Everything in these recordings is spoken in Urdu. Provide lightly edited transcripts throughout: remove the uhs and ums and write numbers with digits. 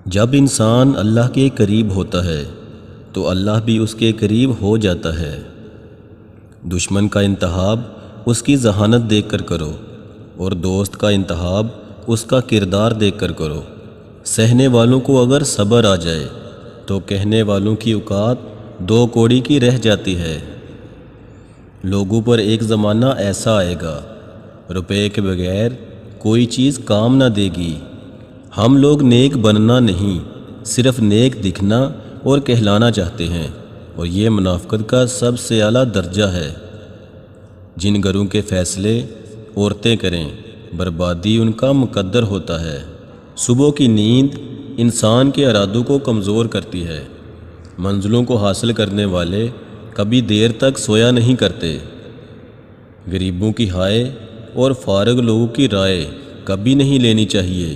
جب انسان اللہ کے قریب ہوتا ہے تو اللہ بھی اس کے قریب ہو جاتا ہے۔ دشمن کا انتخاب اس کی ذہانت دیکھ کر کرو اور دوست کا انتخاب اس کا کردار دیکھ کر کرو۔ سہنے والوں کو اگر صبر آ جائے تو کہنے والوں کی اوقات دو کوڑی کی رہ جاتی ہے۔ لوگوں پر ایک زمانہ ایسا آئے گا، روپے کے بغیر کوئی چیز کام نہ دے گی۔ ہم لوگ نیک بننا نہیں، صرف نیک دکھنا اور کہلانا چاہتے ہیں، اور یہ منافقت کا سب سے اعلیٰ درجہ ہے۔ جن گھروں کے فیصلے عورتیں کریں، بربادی ان کا مقدر ہوتا ہے۔ صبح کی نیند انسان کے ارادوں کو کمزور کرتی ہے۔ منزلوں کو حاصل کرنے والے کبھی دیر تک سویا نہیں کرتے۔ غریبوں کی ہائے اور فارغ لوگوں کی رائے کبھی نہیں لینی چاہیے۔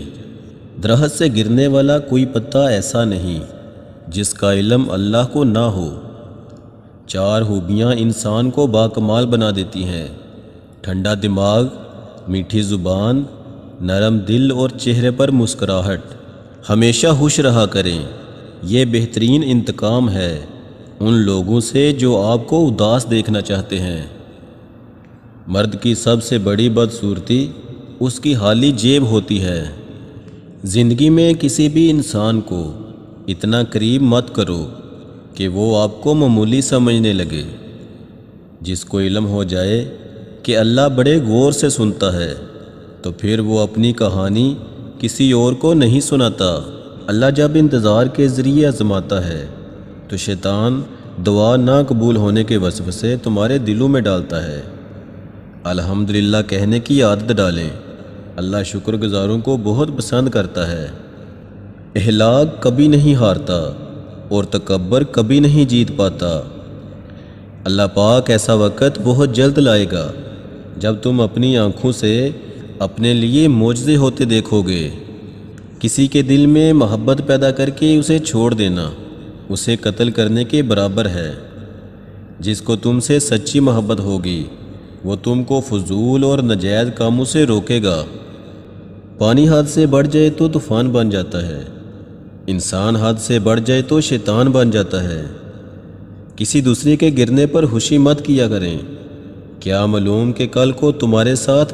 درخت سے گرنے والا کوئی پتا ایسا نہیں جس کا علم اللہ کو نہ ہو۔ چار خوبیاں انسان کو باکمال بنا دیتی ہیں: ٹھنڈا دماغ، میٹھی زبان، نرم دل اور چہرے پر مسکراہٹ۔ ہمیشہ خوش رہا کریں، یہ بہترین انتقام ہے ان لوگوں سے جو آپ کو اداس دیکھنا چاہتے ہیں۔ مرد کی سب سے بڑی بدصورتی اس کی خالی جیب ہوتی ہے۔ زندگی میں کسی بھی انسان کو اتنا قریب مت کرو کہ وہ آپ کو معمولی سمجھنے لگے۔ جس کو علم ہو جائے کہ اللہ بڑے غور سے سنتا ہے تو پھر وہ اپنی کہانی کسی اور کو نہیں سناتا۔ اللہ جب انتظار کے ذریعے آزماتا ہے تو شیطان دعا نہ قبول ہونے کے وسوسے تمہارے دلوں میں ڈالتا ہے۔ الحمدللہ کہنے کی عادت ڈالیں، اللہ شکر گزاروں کو بہت پسند کرتا ہے۔ اخلاق کبھی نہیں ہارتا اور تکبر کبھی نہیں جیت پاتا۔ اللہ پاک ایسا وقت بہت جلد لائے گا جب تم اپنی آنکھوں سے اپنے لیے معجزے ہوتے دیکھو گے۔ کسی کے دل میں محبت پیدا کر کے اسے چھوڑ دینا اسے قتل کرنے کے برابر ہے۔ جس کو تم سے سچی محبت ہوگی وہ تم کو فضول اور ناجائز کاموں سے روکے گا۔ پانی حد سے بڑھ جائے تو طوفان بن جاتا ہے، انسان حد سے بڑھ جائے تو شیطان بن جاتا ہے۔ کسی دوسرے کے گرنے پر خوشی مت کیا کریں، کیا معلوم کہ کل کو تمہارے ساتھ